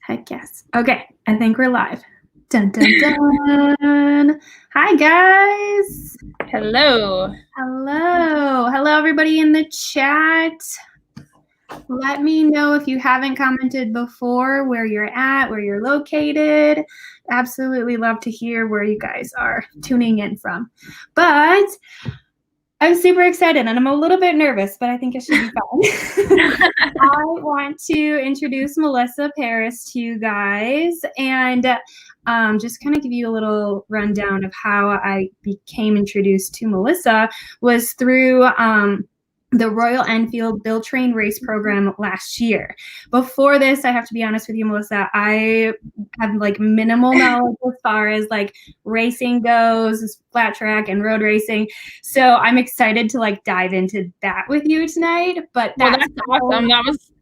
Heck yes. Okay, I think we're live. Dun, dun, dun. Hi, guys. Hello. Hello, everybody in the chat. Let me know if you haven't commented before, where you're at, where you're located. Absolutely love to hear where you guys are tuning in from. But I'm super excited and I'm a little bit nervous, but I think it should be fun. I want to introduce Melissa Paris to you guys and just kind of give you a little rundown of how I became introduced to Melissa was through the Royal Enfield Build Train Race program last year. Before this, I have to be honest with you, Melissa, I have like minimal knowledge as far as like racing goes, flat track and road racing. So I'm excited to like dive into that with you tonight. But that's awesome.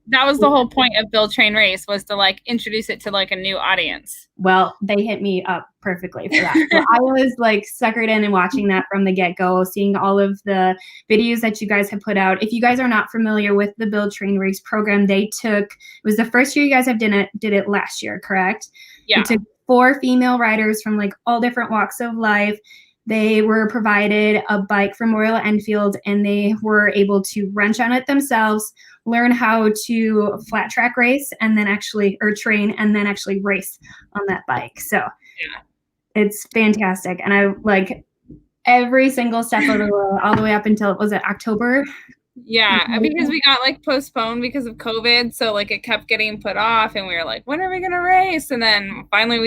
That was the whole point of Build Train Race, was to like introduce it to like a new audience. Well, they hit me up perfectly for that. So I was like suckered in and watching that from the get-go, seeing all of the videos that you guys have put out. If you guys are not familiar with the Build Train Race program, it was the first year you guys have did it last year, correct? Yeah. It took 4 female riders from like all different walks of life. They were provided a bike from Royal Enfield and they were able to wrench on it themselves, learn how to flat track race and then train and then actually race on that bike. So yeah, it's fantastic. And I like every single step of the way, all the way up until, was it October? Yeah, because we got like postponed because of COVID, so like it kept getting put off and we were like, when are we gonna race? And then finally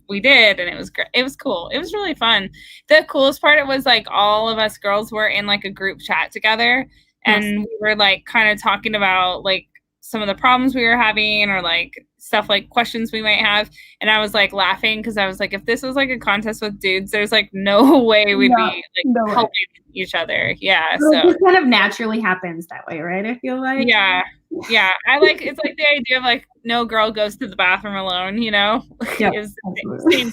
we did, and it was great. It was cool. It was really fun. The coolest part, it was like all of us girls were in like a group chat together, and we were like kind of talking about like some of the problems we were having or like stuff like questions we might have. And I was like laughing because I was like, if this was like a contest with dudes, there's like no way we'd be like helping each other. Yeah. So it just kind of naturally happens that way, right? I feel like. Yeah. Yeah. I like, it's like the idea of like no girl goes to the bathroom alone, you know? Yeah. Same deal.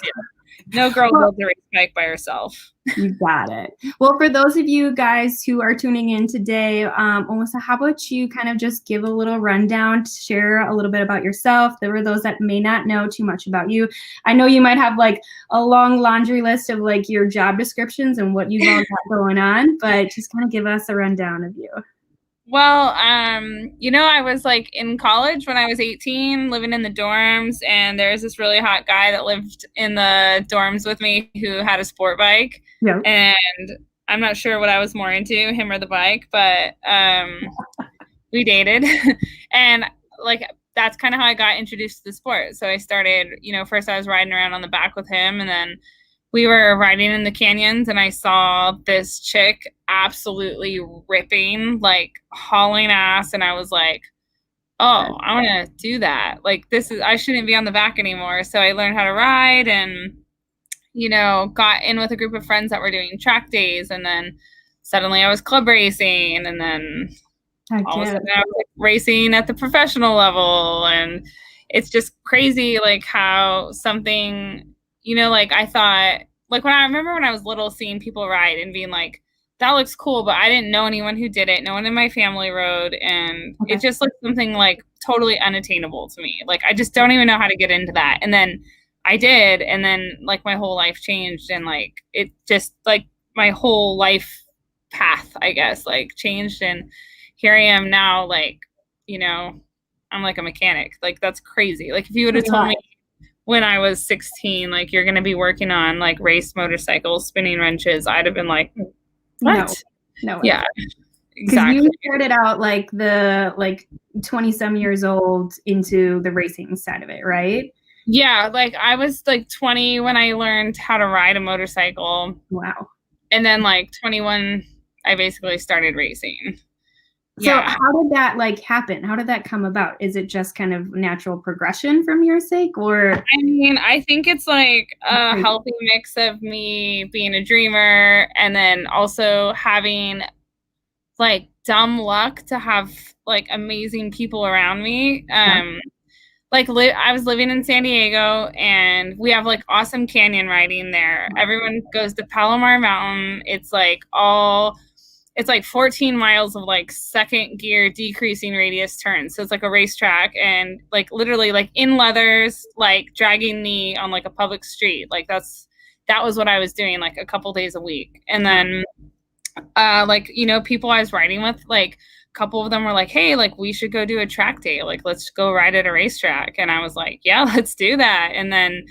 No girl builds a race bike by herself. You got it. Well, for those of you guys who are tuning in today, Melissa, how about you kind of just give a little rundown, share a little bit about yourself. There are those that may not know too much about you. I know you might have like a long laundry list of like your job descriptions and what you've all got going on, but just kind of give us a rundown of you. Well, you know, I was like in college when I was 18, living in the dorms, and there was this really hot guy that lived in the dorms with me who had a sport bike. Yeah. And I'm not sure what I was more into, him or the bike, but we dated. And like that's kind of how I got introduced to the sport. So I started, you know, first I was riding around on the back with him, and then we were riding in the canyons and I saw this chick absolutely ripping, like hauling ass. And I was like, oh, I want to do that. Like I shouldn't be on the back anymore. So I learned how to ride and, you know, got in with a group of friends that were doing track days. And then suddenly I was club racing. And then all of a sudden I was like racing at the professional level. And it's just crazy, like how something, you know, like I thought, like when I remember when I was little seeing people ride and being like, that looks cool, but I didn't know anyone who did it. No one in my family rode. And it just looked something like totally unattainable to me. Like, I just don't even know how to get into that. And then I did. And then like my whole life changed, and like, it just like my whole life path, I guess, like changed. And here I am now, like, you know, I'm like a mechanic. Like, that's crazy. Like if you would have told me when I was 16, like you're going to be working on like race motorcycles, spinning wrenches, I'd have been like, what? No. Yeah, exactly. You started out like 20 some years old into the racing side of it, right? Yeah. Like I was like 20 when I learned how to ride a motorcycle. Wow. And then like 21, I basically started racing. So how did that like happen? How did that come about? Is it just kind of natural progression from your sake, or? I mean, I think it's like a healthy mix of me being a dreamer and then also having like dumb luck to have like amazing people around me. Like I was living in San Diego and we have like awesome canyon riding there. Everyone goes to Palomar Mountain. It's like all it's like 14 miles of like second gear decreasing radius turns. So it's like a racetrack, and like literally like in leathers, like dragging me on like a public street. Like that was what I was doing like a couple days a week. And then like, you know, people I was riding with, like a couple of them were like, hey, like we should go do a track day. Like, let's go ride at a racetrack. And I was like, yeah, let's do that. And then,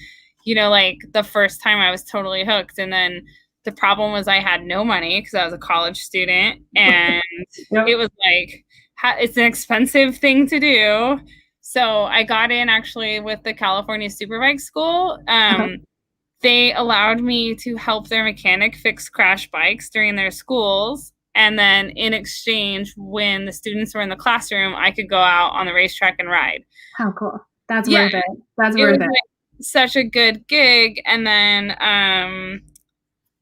you know, like the first time I was totally hooked. And then the problem was I had no money because I was a college student, and Yep. it was like, it's an expensive thing to do. So I got in actually with the California Superbike School. They allowed me to help their mechanic fix crash bikes during their schools. And then in exchange, when the students were in the classroom, I could go out on the racetrack and ride. How cool. That's worth it. That's It worth was it. like such a good gig. And then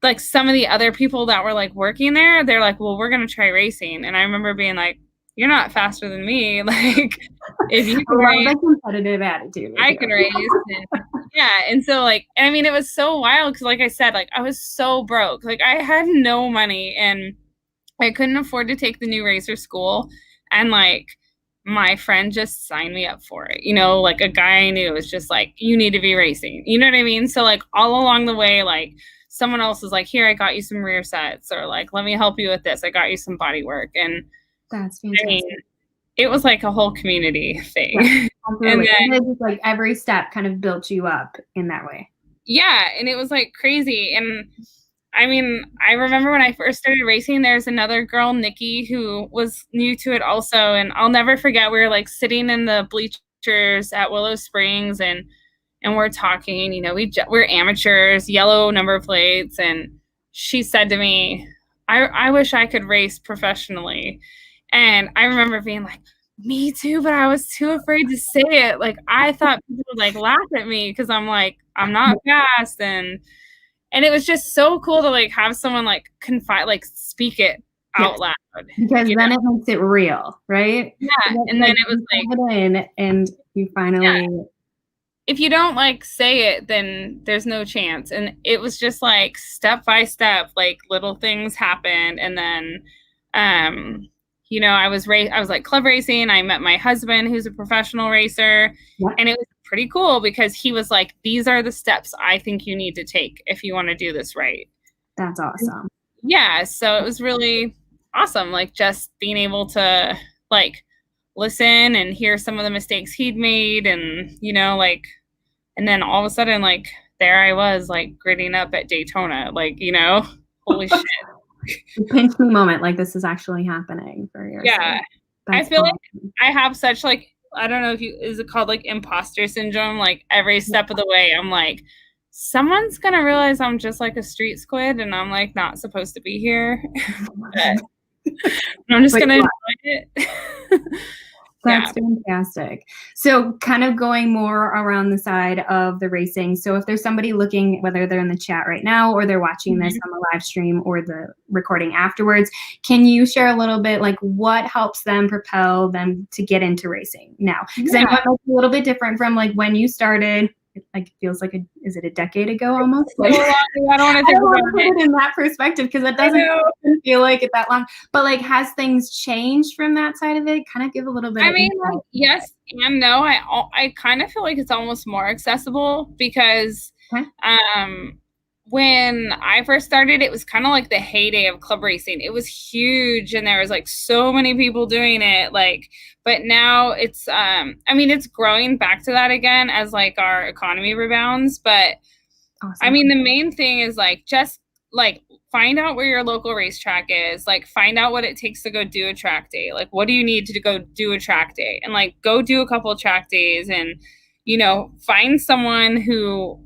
like some of the other people that were like working there, they're like, well, we're going to try racing. And I remember being like, you're not faster than me. Like, if you can race, a competitive attitude. I can race. And, yeah. And so like, and I mean, it was so wild because like I said, like I was so broke. Like I had no money and I couldn't afford to take the new racer school. And like my friend just signed me up for it. You know, like a guy I knew was just like, you need to be racing. You know what I mean? So like all along the way, like someone else was like, here, I got you some rear sets, or like, let me help you with this. I got you some body work. And that's fantastic. I mean, it was like a whole community thing. Yeah, and then it's like every step kind of built you up in that way. Yeah. And it was like crazy. And I mean, I remember when I first started racing, there's another girl, Nikki, who was new to it also. And I'll never forget, we were like sitting in the bleachers at Willow Springs and we're talking, you know, we're amateurs, yellow number plates. And she said to me, I wish I could race professionally. And I remember being like, me too, but I was too afraid to say it. Like, I thought people would like laugh at me because I'm like, I'm not fast. And it was just so cool to like have someone like confide, like speak it out loud. Because then it makes it real, right? Yeah. And then it was like, and you finally, if you don't like say it, then there's no chance. And it was just like step by step, like little things happened. And then, you know, I was like club racing. I met my husband, who's a professional racer, and it was pretty cool because he was like, these are the steps I think you need to take if you want to do this right. That's awesome. Yeah. So it was really awesome. Like just being able to like listen and hear some of the mistakes he'd made, and, you know, like, and then all of a sudden, like, there I was like gritting up at Daytona, like, you know, holy shit. Pinch me moment, like this is actually happening for you. Yeah. I feel like I have such like, I don't know if is it called like imposter syndrome? Like every step of the way, I'm like, someone's going to realize I'm just like a street squid and I'm like not supposed to be here. I'm just going to enjoy it. That's fantastic. So kind of going more around the side of the racing. So if there's somebody looking, whether they're in the chat right now or they're watching this on the live stream or the recording afterwards, can you share a little bit like what helps them propel them to get into racing now? Because I know it might be a little bit different from like when you started. It like feels like is it a decade ago almost? Like, I don't want to put it in that perspective because it doesn't feel like it that long. But like, has things changed from that side of it? Kind of give a little bit. I mean, like, yes and no. I kind of feel like it's almost more accessible because when I first started, it was kind of like the heyday of club racing. It was huge and there was like so many people doing it. Like, but now it's, I mean, it's growing back to that again as like our economy rebounds. But I mean, the main thing is like, just like find out where your local racetrack is, like find out what it takes to go do a track day. Like, what do you need to go do a track day, and like go do a couple of track days, and, you know, find someone who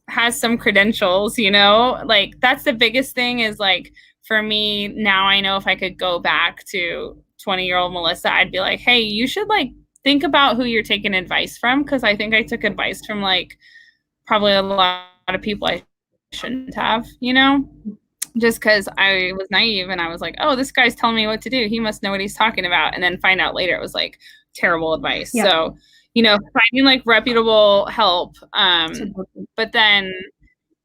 has some credentials, you know, like that's the biggest thing is like, for me now, I know if I could go back to 20-year-old Melissa, I'd be like, hey, you should like think about who you're taking advice from. Cause I think I took advice from like probably a lot of people I shouldn't have, you know, just cause I was naive and I was like, oh, this guy's telling me what to do. He must know what he's talking about. And then find out later it was like terrible advice. Yeah. So, you know, finding like reputable help. But then,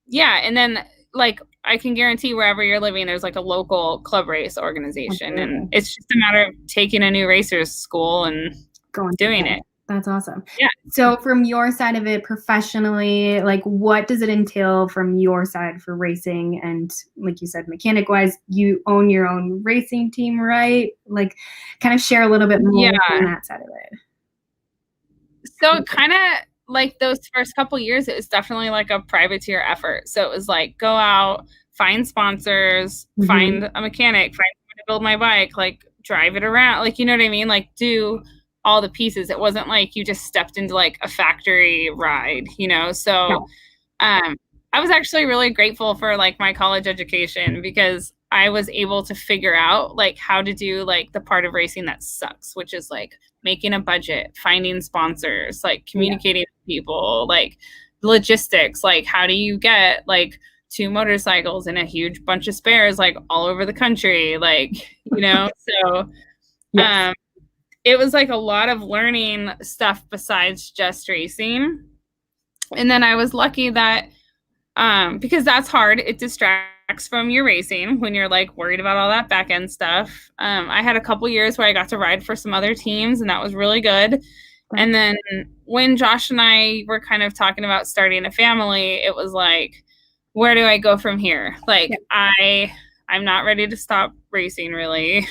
yeah. And then like, I can guarantee wherever you're living, there's like a local club race organization. Absolutely. And it's just a matter of taking a new racers school and doing it. That's awesome. Yeah. So from your side of it professionally, like what does it entail from your side for racing? And like you said, mechanic wise, you own your own racing team, right? Like kind of share a little bit more on that side of it. So kind of like those first couple years, it was definitely like a privateer effort. So it was like go out, find sponsors, find a mechanic, find someone to build my bike, like drive it around, like, you know what I mean? Like do all the pieces. It wasn't like you just stepped into like a factory ride, you know? So I was actually really grateful for like my college education because I was able to figure out like how to do like the part of racing that sucks, which is like making a budget, finding sponsors, like communicating with people, like logistics, like how do you get like 2 motorcycles and a huge bunch of spares like all over the country, like, you know? So it was like a lot of learning stuff besides just racing. And then I was lucky that because that's hard, it distracts from your racing when you're like worried about all that back end stuff. I had a couple years where I got to ride for some other teams, and that was really good. And then when Josh and I were kind of talking about starting a family, it was like, where do I go from here? Like I'm not ready to stop racing really.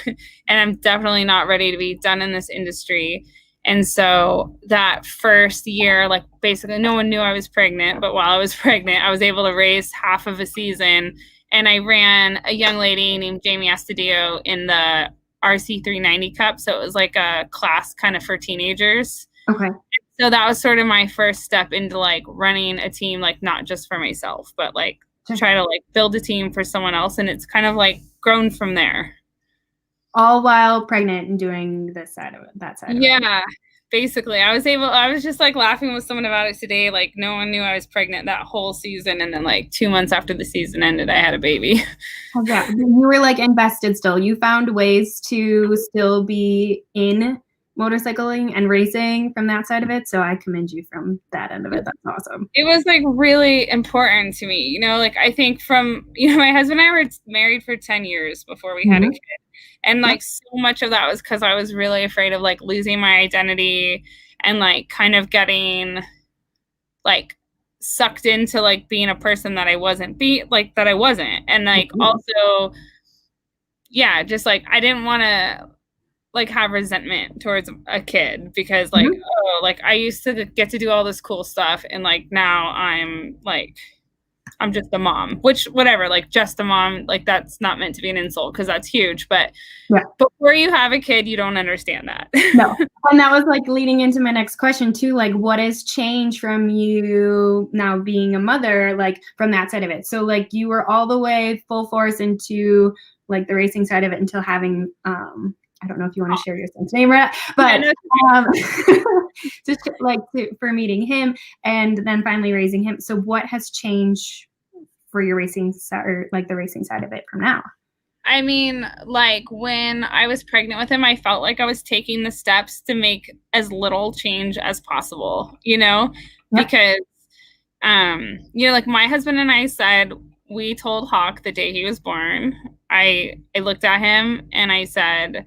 And I'm definitely not ready to be done in this industry. And so that first year, like basically no one knew I was pregnant, but while I was pregnant, I was able to race half of a season. And I ran a young lady named Jamie Astadio in the RC 390 Cup. So it was like a class kind of for teenagers. Okay. So that was sort of my first step into like running a team, like not just for myself, but like try to like build a team for someone else. And it's kind of like grown from there. All while pregnant and doing this side of it, that side of it. Yeah, basically. I was just like laughing with someone about it today. Like no one knew I was pregnant that whole season. And then like 2 months after the season ended, I had a baby. Oh, yeah. You were like invested still. You found ways to still be in motorcycling and racing from that side of it. So I commend you from that end of it. That's awesome. It was like really important to me, you know, like I think from, you know, my husband and I were married for 10 years before we had a kid. And like so much of that was because I was really afraid of like losing my identity and like kind of getting like sucked into like being a person that I wasn't that I wasn't. And like also, yeah, just like I didn't want to like have resentment towards a kid because like, oh, like I used to get to do all this cool stuff. And like now I'm just a mom, which whatever, like just a mom, like that's not meant to be an insult because that's huge. But before you have a kid, you don't understand that. No. And that was like leading into my next question too. Like what has changed from you now being a mother, like from that side of it? So like you were all the way full force into like the racing side of it until having, I don't know if you want to share your son's name, right? But just like for meeting him and then finally raising him. So what has changed for your racing side or like the racing side of it from now? I mean, like when I was pregnant with him, I felt like I was taking the steps to make as little change as possible, you know, because, you know, like my husband and I said, we told Hawk the day he was born, I looked at him and I said,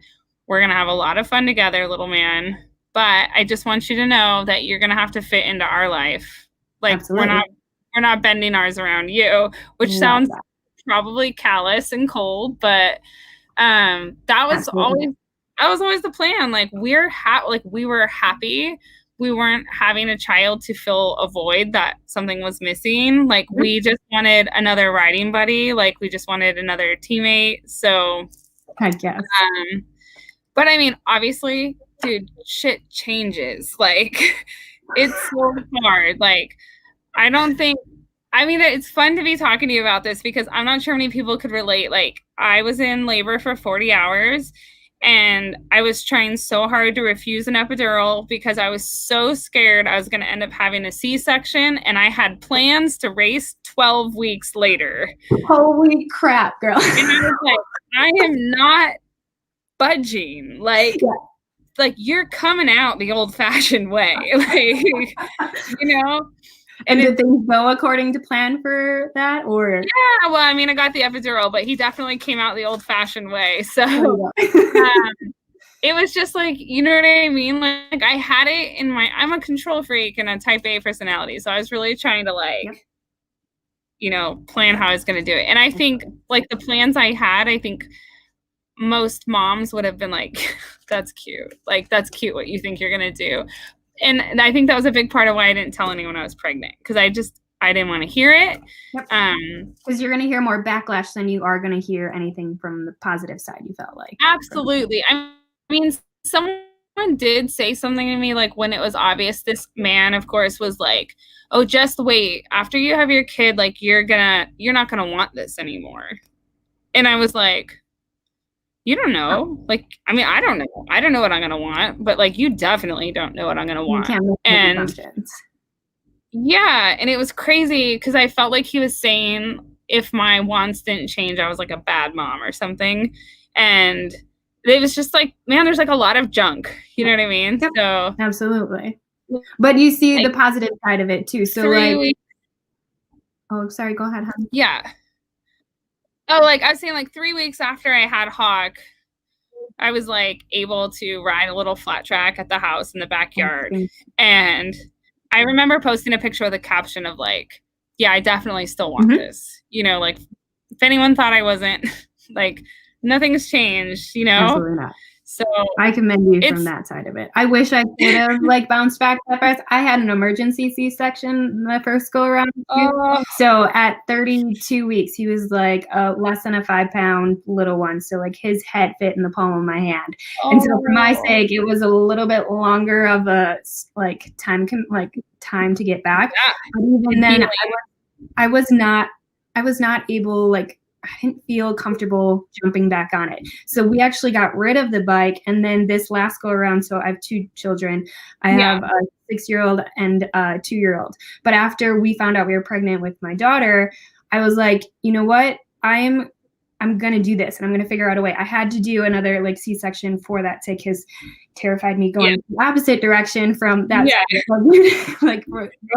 we're going to have a lot of fun together, little man. But I just want you to know that you're going to have to fit into our life. Like we're not bending ours around you, which sounds probably callous and cold, but that was always the plan. Like we were happy. We weren't having a child to fill a void that something was missing. Like we just wanted another riding buddy. Like we just wanted another teammate. So I guess. But I mean, obviously, dude, shit changes. Like, it's so hard. Like, I mean, it's fun to be talking to you about this because I'm not sure many people could relate. Like, I was in labor for 40 hours and I was trying so hard to refuse an epidural because I was so scared I was going to end up having a C-section, and I had plans to race 12 weeks later. Holy crap, girl. And I was like, I am not budging. Like you're coming out the old-fashioned way. Like, you know? And did things go according to plan for that, or? Yeah, well, I mean, I got the epidural, but he definitely came out the old-fashioned way. So it was just like, you know what I mean? Like I had it in I'm a control freak and a type A personality. So I was really trying to like, you know, plan how I was going to do it. And I think like the plans I had, I think most moms would have been like, that's cute. Like, that's cute what you think you're going to do. And I think that was a big part of why I didn't tell anyone I was pregnant. Cause I didn't want to hear it. Because you're going to hear more backlash than you are going to hear anything from the positive side, you felt like. Absolutely. I mean, someone did say something to me, like when it was obvious, this man, of course, was like, oh, just wait. After you have your kid, like you're not going to want this anymore. And I was like, you don't know. Like, I mean, I don't know. I don't know what I'm going to want, but like, you definitely don't know what I'm going to want. You can't make assumptions. Yeah. And it was crazy because I felt like he was saying if my wants didn't change, I was like a bad mom or something. And it was just like, man, there's like a lot of junk. You know what I mean? Yep. So absolutely. But you see like, the positive side of it too. So like, oh, sorry, go ahead, honey. Yeah. Oh, like I was saying, like 3 weeks after I had Hawk, I was like able to ride a little flat track at the house in the backyard. And I remember posting a picture with a caption of like, yeah, I definitely still want this. You know, like if anyone thought I wasn't, like nothing's changed, you know? Absolutely not. So I commend you from that side of it. I wish I could have like bounced back that fast. I had an emergency C-section my first go around. So at 32 weeks, he was like less than a 5-pound little one. So like his head fit in the palm of my hand. And so for my sake, it was a little bit longer of a like time to get back. But even then, I was not able, like, I didn't feel comfortable jumping back on it. So we actually got rid of the bike. And then this last go around, so I have 2 children. I have a 6-year-old and a 2-year-old. But after we found out we were pregnant with my daughter, I was like, you know what? I'm going to do this and I'm going to figure out a way. I had to do another like C-section for that tick because terrified me going the opposite direction from that side. Like,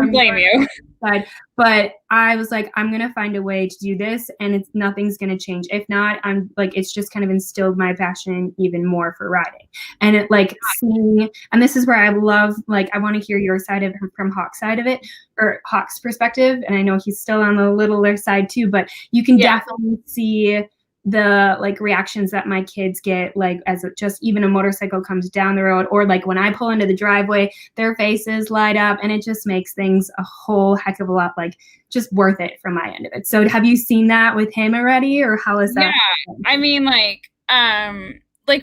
I blame you. Side. But I was like, I'm going to find a way to do this and nothing's going to change. If not, I'm like, it's just kind of instilled my passion even more for riding. And it like seeing, and this is where I love, like, I want to hear your side of from Hawk's side of it, or Hawk's perspective. And I know he's still on the littler side too, but you can definitely see the like reactions that my kids get, like as just even a motorcycle comes down the road, or like when I pull into the driveway, their faces light up, and it just makes things a whole heck of a lot like just worth it from my end of it. So have you seen that with him already, or how is that? Yeah, I mean, like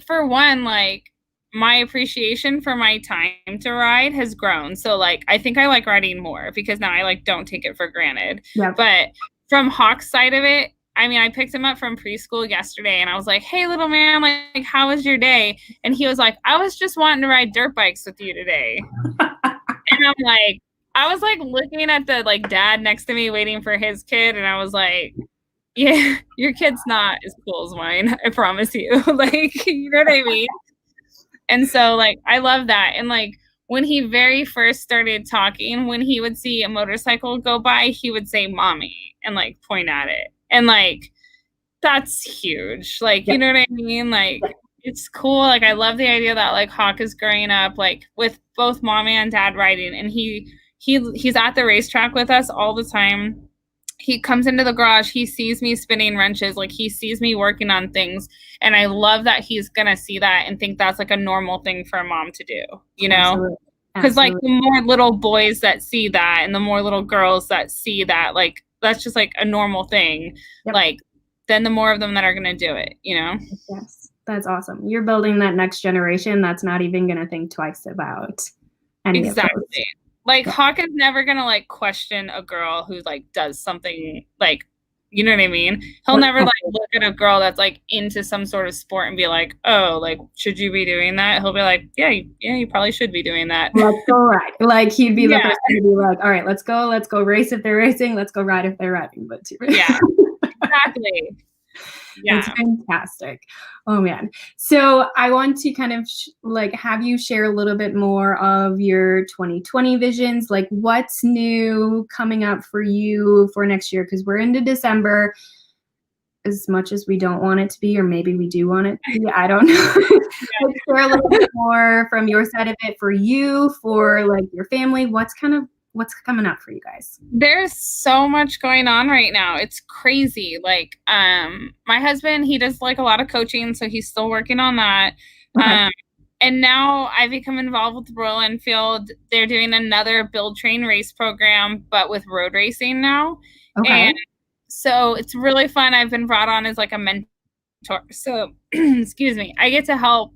for one, like my appreciation for my time to ride has grown. So like I think I like riding more because now I like don't take it for granted. But from Hawk's side of it, I mean, I picked him up from preschool yesterday and I was like, hey, little man, like, how was your day? And he was like, I was just wanting to ride dirt bikes with you today. And I'm like, I was like looking at the like dad next to me waiting for his kid. And I was like, yeah, your kid's not as cool as mine. I promise you. Like, you know what I mean? And so like, I love that. And like, when he very first started talking, when he would see a motorcycle go by, he would say mommy and like point at it. And like, that's huge. Like, you know what I mean? Like, it's cool. Like, I love the idea that like Hawk is growing up like with both mom and dad riding, and he's at the racetrack with us all the time. He comes into the garage, he sees me spinning wrenches, like he sees me working on things, and I love that he's gonna see that and think that's like a normal thing for a mom to do, you know? Because like the more little boys that see that and the more little girls that see that, like that's just like a normal thing. Like then the more of them that are gonna do it, you know? Yes, that's awesome. You're building that next generation that's not even gonna think twice about any of those. Like Hawk is never gonna like question a girl who like does something like, you know what I mean? He'll never like look at a girl that's like into some sort of sport and be like, oh, like should you be doing that? He'll be like, yeah, you probably should be doing that. Let's go ride. Like he'd be the person to be like, all right, let's go race if they're racing, let's go ride if they're riding. But yeah, exactly. Yeah. That's fantastic. Oh man. So I want to kind of like have you share a little bit more of your 2020 visions. Like what's new coming up for you for next year? Because we're into December. As much as we don't want it to be, or maybe we do want it to be, I don't know. Like, share a little bit more from your side of it for you, for like your family. What's coming up for you guys? There's so much going on right now. It's crazy. Like, my husband, he does like a lot of coaching, so he's still working on that. Okay. And now I've become involved with Royal Enfield. They're doing another build train race program, but with road racing now. Okay. And so it's really fun. I've been brought on as like a mentor. So, excuse me, I get to help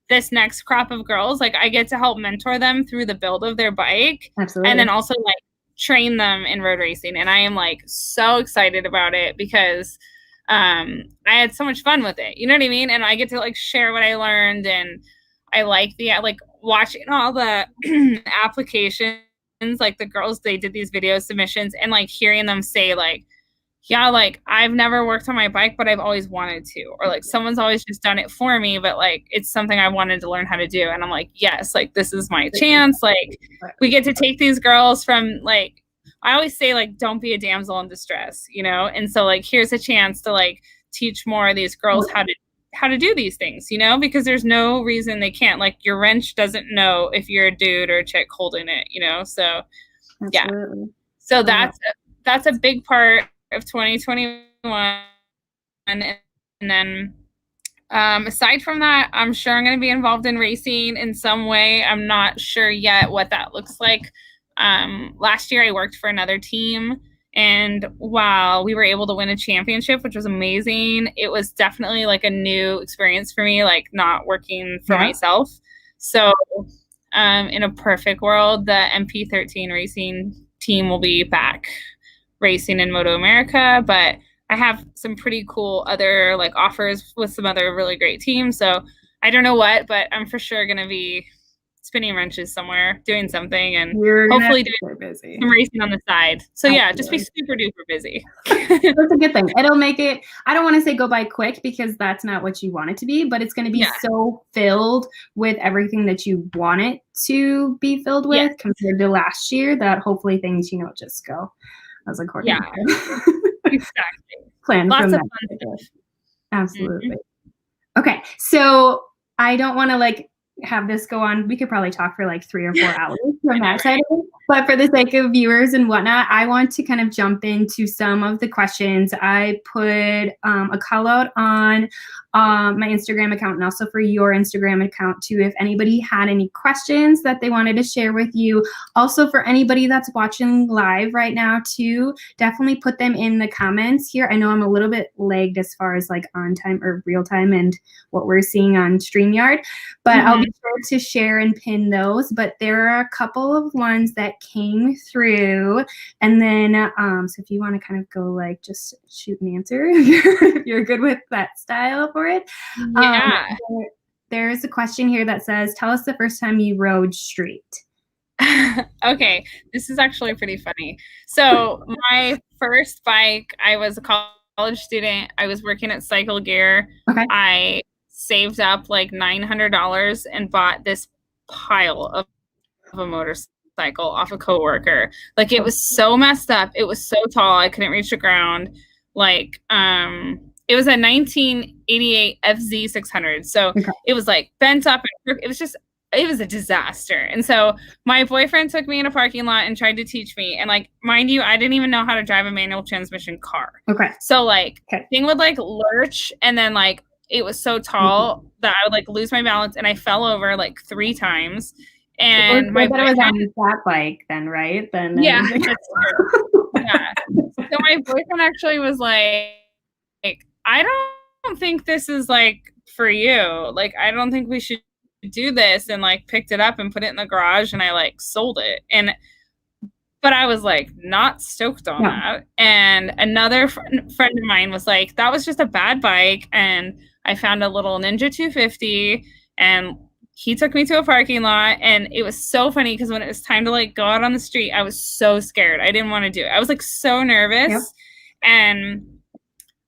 this next crop of girls. Like I get to help mentor them through the build of their bike. Absolutely. And then also like train them in road racing. And I am like so excited about it because I had so much fun with it. You know what I mean? And I get to like share what I learned, and I like like watching all the applications, like the girls, they did these video submissions, and like hearing them say like, yeah, like I've never worked on my bike, but I've always wanted to, or like someone's always just done it for me, but like it's something I wanted to learn how to do. And I'm like, yes, like this is my chance. Like we get to take these girls from like, I always say like, don't be a damsel in distress, you know? And so like, here's a chance to like teach more of these girls how to do these things, you know, because there's no reason they can't. Like your wrench doesn't know if you're a dude or a chick holding it, you know? So yeah. Absolutely. So that's a big part of 2021. And then aside from that, I'm sure I'm going to be involved in racing in some way. I'm not sure yet what that looks like. Last year I worked for another team, and while we were able to win a championship, which was amazing, it was definitely like a new experience for me, like not working for myself. So in a perfect world, the MP13 racing team will be back racing in Moto America, but I have some pretty cool other like offers with some other really great teams. So I don't know what, but I'm for sure going to be spinning wrenches somewhere, doing something, and hopefully doing some racing on the side. So yeah, just be super duper busy. That's a good thing. It'll make it, I don't want to say go by quick because that's not what you want it to be, but it's going to be so filled with everything that you want it to be filled with compared to last year that hopefully things, you know, just go as according to exactly. Plan Lots from of that. fun stuff. Absolutely. Mm-hmm. Okay, so I don't want to like have this go on. We could probably talk for like 3 or 4 hours from that side of it. But for the sake of viewers and whatnot, I want to kind of jump into some of the questions. I put a call out on my Instagram account and also for your Instagram account too, if anybody had any questions that they wanted to share with you. Also for anybody that's watching live right now too, definitely put them in the comments here. I know I'm a little bit lagged as far as like on time or real time and what we're seeing on StreamYard, but I'll be sure to share and pin those. But there are a couple of ones that came through, and then so if you want to kind of go like just shoot an answer if you're good with that style for it. There's a question here that says, tell us the first time you rode street. Okay, this is actually pretty funny. So my first bike, I was a college student. I was working at Cycle Gear. Okay. I saved up like $900 and bought this pile of a motorcycle off a coworker. Like it was so messed up. It was so tall. I couldn't reach the ground. Like, it was a 1988 FZ 600. So it was like bent up. And it was a disaster. And so my boyfriend took me in a parking lot and tried to teach me. And like, mind you, I didn't even know how to drive a manual transmission car. Okay. So like thing would like lurch, and then like it was so tall that I would like lose my balance, and I fell over like 3 times. And my boyfriend was on that bike then, right? Then yeah, that's true. Yeah. So my boyfriend actually was like, I don't think this is like for you. Like, I don't think we should do this, and like picked it up and put it in the garage, and I like sold it. But I was like not stoked on that. And another friend of mine was like, that was just a bad bike. And I found a little Ninja 250, and he took me to a parking lot, and it was so funny because when it was time to like go out on the street, I was so scared. I didn't want to do it. I was like so nervous. And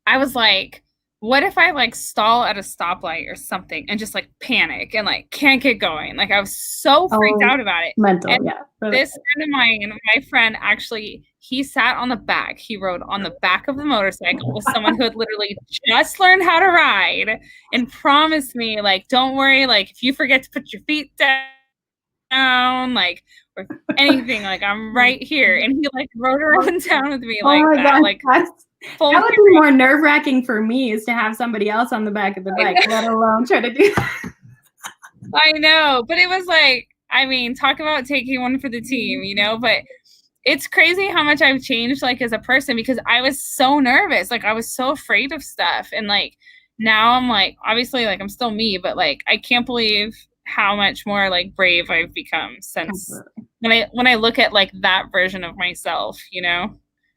I was like, what if I like stall at a stoplight or something and just like panic and like can't get going? Like I was so freaked out about it. Mental, And yeah. this friend of mine, my friend, actually, he sat on the back. He rode on the back of the motorcycle with someone who had literally just learned how to ride and promised me, like, don't worry, like if you forget to put your feet down, like or anything, like I'm right here. And he like rode around town with me like that. God, like that would be more nerve-wracking for me, is to have somebody else on the back of the bike, let alone try to do that. I know, but it was like, I mean, talk about taking one for the team, you know, but it's crazy how much I've changed like as a person, because I was so nervous. Like I was so afraid of stuff. And like now I'm like, obviously like I'm still me, but like I can't believe how much more like brave I've become since when I look at like that version of myself, you know.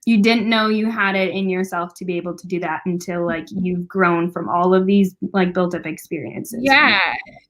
You didn't know you had it in yourself to be able to do that until like you've grown from all of these like built up experiences. Yeah.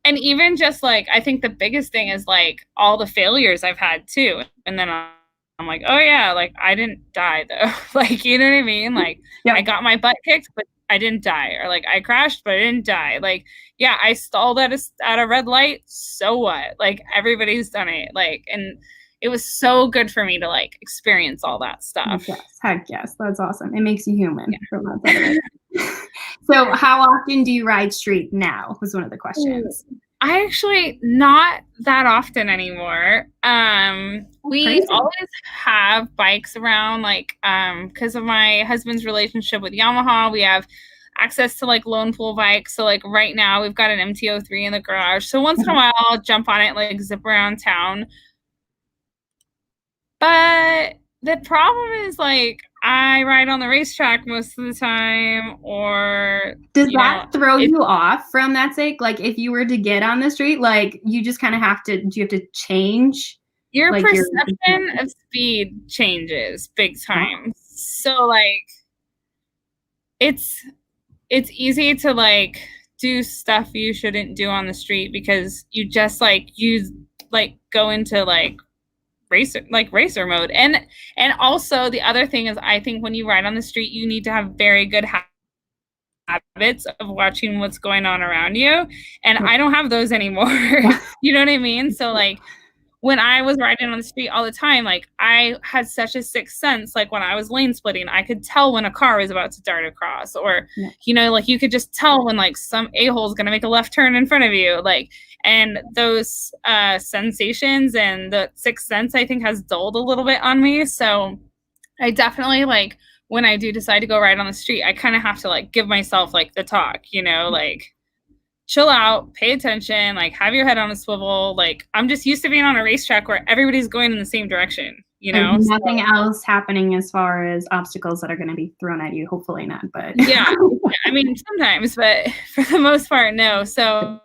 And even just like, I think the biggest thing is like all the failures I've had too. And then I'm like, oh yeah, like I didn't die though. Like, you know what I mean? Like I got my butt kicked, but I didn't die. Or like I crashed, but I didn't die. Like, yeah, I stalled at a red light. So what? Like everybody's done it. Like, and it was so good for me to like experience all that stuff. Heck yes. That's awesome. It makes you human from that side of it. So how often do you ride street now, was one of the questions. I actually not that often anymore. We always have bikes around, like because of my husband's relationship with Yamaha, we have access to like lone pool bikes. So like right now we've got an MT-03 in the garage. So once in a while I'll jump on it, like zip around town. But the problem is like I ride on the racetrack most of the time, or does that throw you off from that sake? Like if you were to get on the street, like you just kind of have to, do you have to change? Your like perception of speed changes big time. So like it's easy to like do stuff you shouldn't do on the street because you just like go into like racer mode. And also the other thing is, I think when you ride on the street, you need to have very good habits of watching what's going on around you. And I don't have those anymore. You know what I mean? So like when I was riding on the street all the time, like I had such a sixth sense. Like when I was lane splitting, I could tell when a car was about to dart across, or, you know, like you could just tell when like some a-hole is going to make a left turn in front of you. Like, and those sensations and the sixth sense, I think, has dulled a little bit on me. So I definitely like when I do decide to go ride on the street, I kind of have to like give myself like the talk, you know, like chill out, pay attention, like have your head on a swivel. Like I'm just used to being on a racetrack where everybody's going in the same direction, you know? There's nothing else happening as far as obstacles that are going to be thrown at you. Hopefully not, but yeah, I mean, sometimes, but for the most part, no. So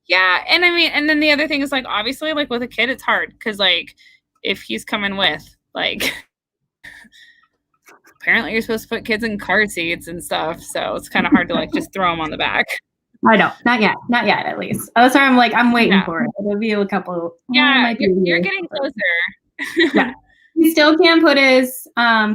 yeah. And I mean, and then the other thing is like, obviously like with a kid, it's hard. Cause like if he's coming with like, apparently you're supposed to put kids in car seats and stuff. So it's kind of hard to like just throw them on the back. I don't. Not yet, at least. That's why I'm like, I'm waiting for it. It'll be a couple. Yeah, you're getting closer. Yeah. He still can't put his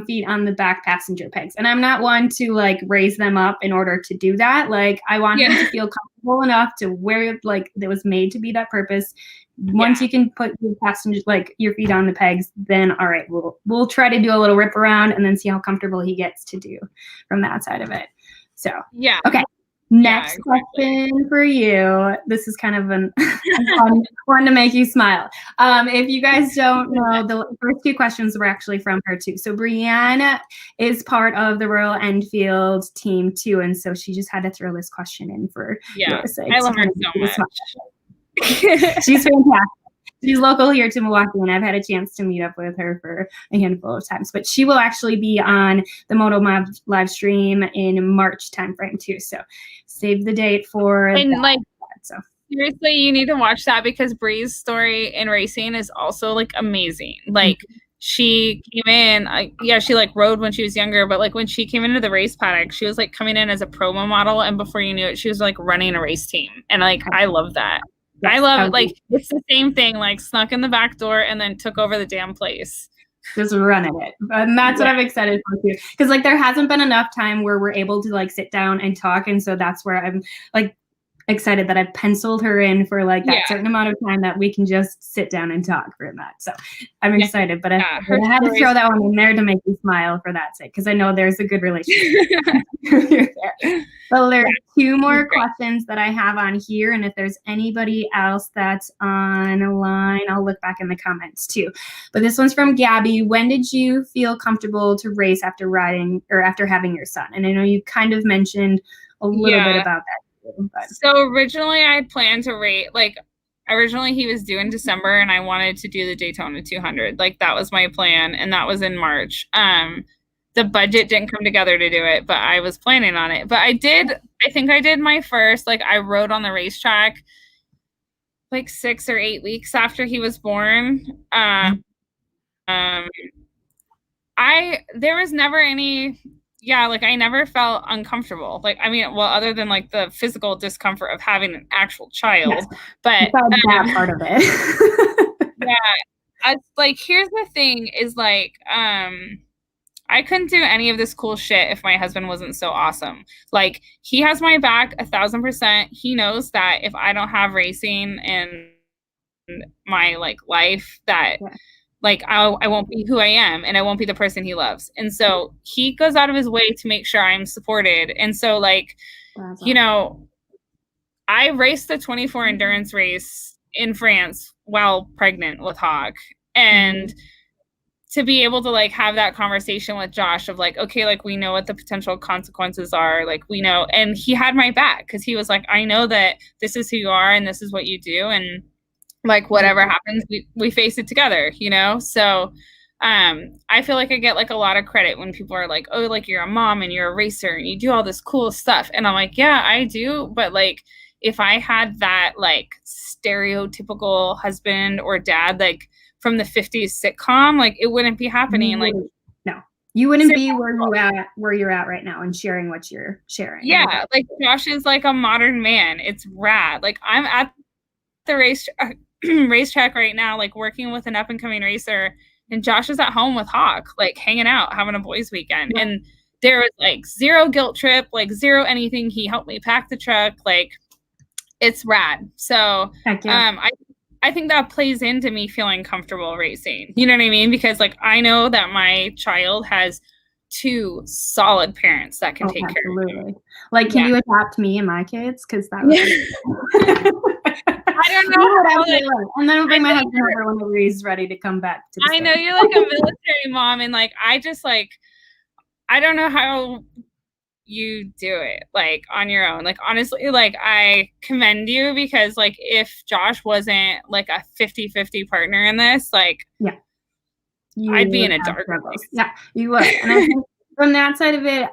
feet on the back passenger pegs. And I'm not one to like raise them up in order to do that. Like I want him to feel comfortable enough to where like it was made to be that purpose. Once you can put your passenger, like your feet on the pegs, then all right, we'll try to do a little rip around and then see how comfortable he gets to do from that side of it. So yeah. Okay. Next question for you. This is kind of an one to make you smile. If you guys don't know, the first two questions were actually from her too. So Brianna is part of the Royal Enfield team too, and so she just had to throw this question in for your sake. I love her so much. She's fantastic. She's local here to Milwaukee, and I've had a chance to meet up with her for a handful of times. But she will actually be on the Moto Mom live stream in March timeframe too. So save the date for that. So seriously, you need to watch that because Bree's story in racing is also like amazing. Like she came in, she like rode when she was younger, but like when she came into the race paddock, she was like coming in as a promo model, and before you knew it, she was like running a race team, and like I love that. I love it. Like it's the same thing, like snuck in the back door and then took over the damn place. just running it. And that's what I'm excited for too. Because like there hasn't been enough time where we're able to like sit down and talk. And so that's where I'm like excited that I've penciled her in for like that certain amount of time that we can just sit down and talk for that. So I'm excited, but I had to throw that one in there to make you smile for that sake, because I know there's a good relationship. Well, there are 2 more questions that I have on here, and if there's anybody else that's online, I'll look back in the comments too. But this one's from Gabby. When did you feel comfortable to race after riding or after having your son? And I know you kind of mentioned a little bit about that. But. So originally I planned to rate, like originally he was due in December and I wanted to do the Daytona 200. Like that was my plan, and that was in March. The budget didn't come together to do it, but I was planning on it. But I think I did my first, like I rode on the racetrack like 6 or 8 weeks after he was born. There was never any like I never felt uncomfortable. Like, I mean, well, other than like the physical discomfort of having an actual child, but that part of it. Like, here's the thing is like, I couldn't do any of this cool shit if my husband wasn't so awesome. Like, he has my back 1,000%. He knows that if I don't have racing in my like life, that like I won't be who I am, and I won't be the person he loves. And so he goes out of his way to make sure I'm supported. And so like, you know, I raced the 24 endurance race in France while pregnant with Hawk. And to be able to like have that conversation with Josh of like, okay, like we know what the potential consequences are. Like we know, and he had my back because he was like, I know that this is who you are and this is what you do. And like whatever happens, we face it together, you know? So I feel like I get like a lot of credit when people are like, oh, like you're a mom and you're a racer and you do all this cool stuff. And I'm like, yeah, I do. But like, if I had that like stereotypical husband or dad, like from the 50s sitcom, like it wouldn't be happening. Like, no, you wouldn't be where you're at right now and sharing what you're sharing. Yeah. Like Josh is like a modern man. It's rad. Like I'm at the racetrack right now, like working with an up and coming racer, and Josh is at home with Hawk, like hanging out, having a boys weekend. And there was like zero guilt trip, like zero anything. He helped me pack the truck. Like it's rad. So I think that plays into me feeling comfortable racing. You know what I mean? Because like I know that my child has 2 solid parents that can take care of him. Like, can you adopt me and my kids? Because that was I don't know. And then I'll bring my husband over whenever he's ready to come back to the I know you're like a military mom, and like I just like I don't know how you do it like on your own. Like honestly, like I commend you, because like if Josh wasn't like a 50-50 partner in this, like I'd be in a dark place. Yeah, you would. And I think from that side of it,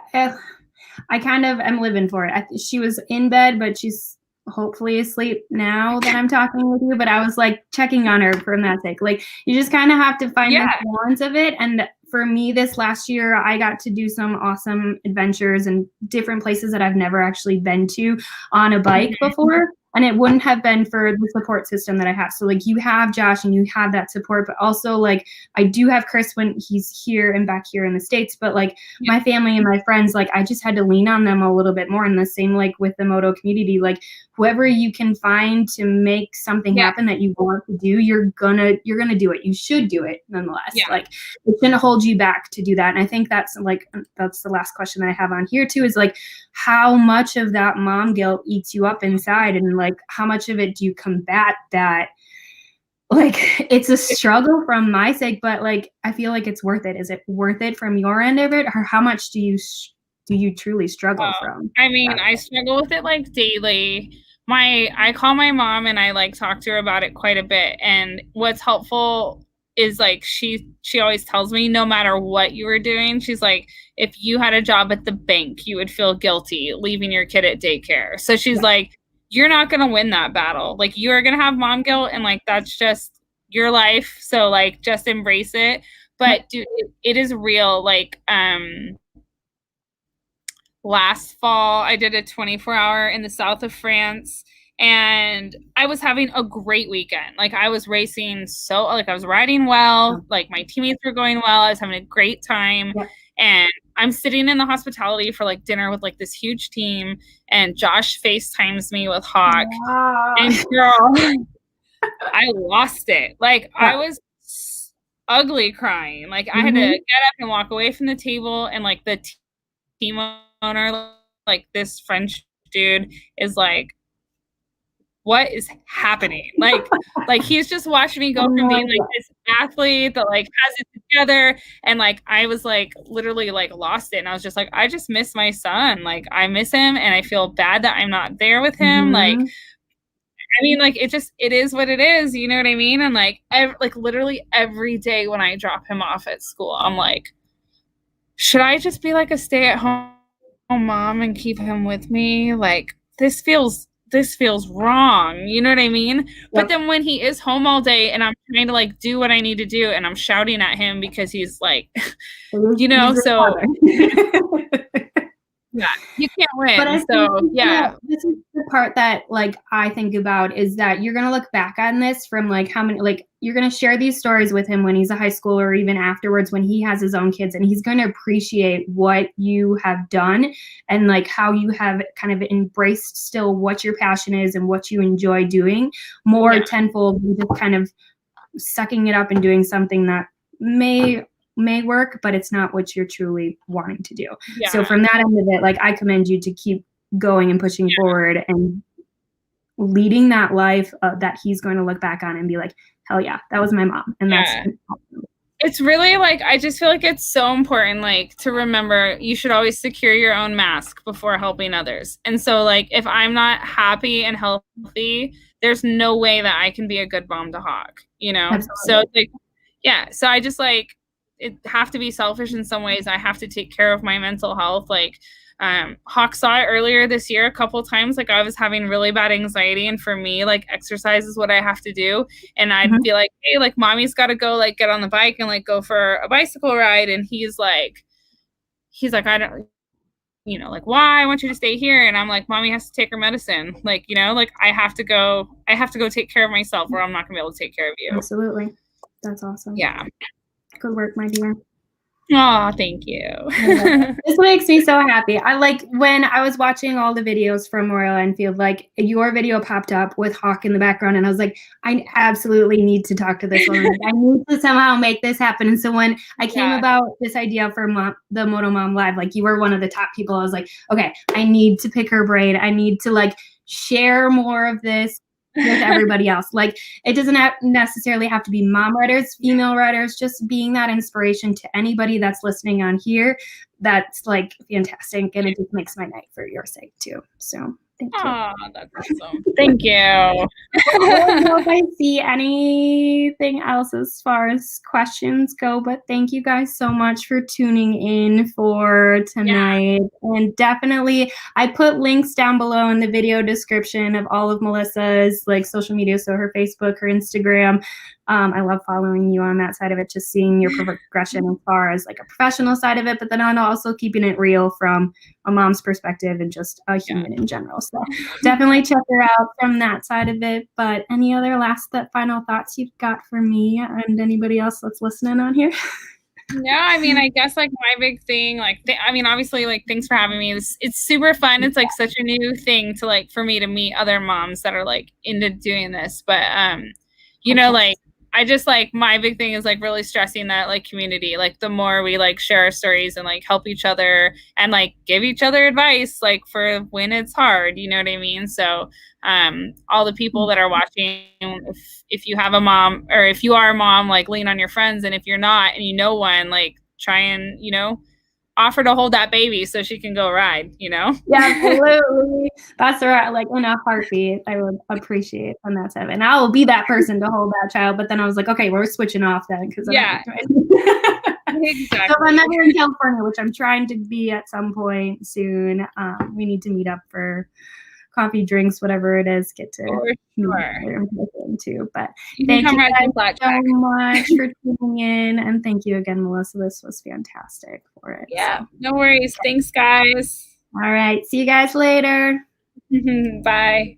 I kind of am living for it. She was in bed, but she's hopefully asleep now that I'm talking with you. But I was like checking on her from that sake. Like you just kind of have to find the balance of it. And for me, this last year, I got to do some awesome adventures and different places that I've never actually been to on a bike before. And it wouldn't have been for the support system that I have. So like you have Josh and you have that support, but also like I do have Chris when he's here and back here in the States, but like my family and my friends, like I just had to lean on them a little bit more. And the same like with the moto community, like whoever you can find to make something happen that you want to do, you're gonna do it. You should do it nonetheless. Like it shouldn't hold you back to do that. And I think that's the last question that I have on here too, is like how much of that mom guilt eats you up inside, and like how much of it do you combat that? Like it's a struggle from my sake, but like I feel like it's worth it. Is it worth it from your end of it, or how much do you truly struggle from? I mean, I struggle with it like daily. I call my mom and I like talk to her about it quite a bit. And what's helpful is like she always tells me no matter what you were doing, she's like, if you had a job at the bank, you would feel guilty leaving your kid at daycare. So she's like, you're not going to win that battle. Like you are going to have mom guilt, and like that's just your life. So like just embrace it. But dude, it is real. Like last fall I did a 24-hour in the south of France, and I was having a great weekend. Like I was racing I was riding well, like my teammates were going well, I was having a great time. Yep. And I'm sitting in the hospitality for like dinner with like this huge team, and Josh FaceTimes me with Hawk. Wow. And girl, I lost it. Like I was ugly crying. Like I had to get up and walk away from the table, and like the team owner, like this French dude, is like, what is happening? Like he's just watching me go from being like this athlete that like has it together, and like I was like literally like lost it, and I was just like, I just miss my son. Like I miss him, and I feel bad that I'm not there with him. Like I mean, like it is what it is, you know what I mean? And like literally every day when I drop him off at school, I'm like, should I just be like a stay-at-home mom and keep him with me? Like this feels wrong, you know what I mean? Yep. But then when he is home all day and I'm trying to like do what I need to do, and I'm shouting at him because he's like, you know, so yeah, you can't win. But this is the part that like I think about, is that you're gonna look back on this from like how many, like you're gonna share these stories with him when he's a high schooler, or even afterwards when he has his own kids, and he's gonna appreciate what you have done, and like how you have kind of embraced still what your passion is and what you enjoy doing more tenfold than just kind of sucking it up and doing something that may work, but it's not what you're truly wanting to do. Yeah. So from that end of it, like I commend you to keep going and pushing forward and leading that life that he's going to look back on and be like, hell yeah, that was my mom. And that's awesome. It's really like, I just feel like it's so important, like to remember you should always secure your own mask before helping others. And so like, if I'm not happy and healthy, there's no way that I can be a good mom to Hawk, you know? Absolutely. So it's like, yeah. So I just like, it have to be selfish in some ways. I have to take care of my mental health. Like Hawk saw it earlier this year a couple times. Like I was having really bad anxiety, and for me, like exercise is what I have to do. And I'd be like, hey, like mommy's got to go like get on the bike and like go for a bicycle ride. And he's like, I don't, you know, like, why? I want you to stay here. And I'm like, mommy has to take her medicine. Like, you know, like I have to go take care of myself, or I'm not gonna be able to take care of you. Absolutely. That's awesome. Yeah. Good work, my dear. Oh, thank you. This makes me so happy. I like when I was watching all the videos from Royal Enfield, like your video popped up with Hawk in the background, and I was like, I absolutely need to talk to this woman. I need to somehow make this happen. And so when I came about this idea for the Moto Mom Live, like you were one of the top people. I was like, okay, I need to pick her brain. I need to like share more of this with everybody else. Like it doesn't necessarily have to be mom writers, female writers, just being that inspiration to anybody that's listening on here. That's like fantastic, and it just makes my night for your sake too. So thank you. Oh, that's awesome. Thank you. I don't know if I see anything else as far as questions go, but thank you guys so much for tuning in for tonight. And definitely, I put links down below in the video description of all of Melissa's like social media, so her Facebook, her Instagram. I love following you on that side of it, just seeing your progression as far as like a professional side of it, but then on also keeping it real from a mom's perspective and just a human in general. So definitely check her out from that side of it. But any other final thoughts you've got for me and anybody else that's listening on here? No, I mean, I guess like my big thing, like, I mean, obviously, like, thanks for having me. It's super fun. It's like such a new thing to like, for me to meet other moms that are like into doing this. But, you know, like, I just like, my big thing is like really stressing that like community, like the more we like share our stories and like help each other and like give each other advice, like for when it's hard, you know what I mean? So, all the people that are watching, if you have a mom, or if you are a mom, like lean on your friends. And if you're not, and you know one, like try and, you know, offer to hold that baby so she can go ride, you know? Yeah, absolutely. That's right. Like in a heartbeat, I would appreciate on that side. And I will be that person to hold that child. But then I was like, okay, we're switching off then. Exactly. So if I'm ever in California, which I'm trying to be at some point soon, we need to meet up for coffee, drinks, whatever it is, get to meet in person too. But thank you guys so much for tuning in, and thank you again, Melissa. This was fantastic for it. Yeah, so. No worries. Thanks, guys. All right, see you guys later. Bye.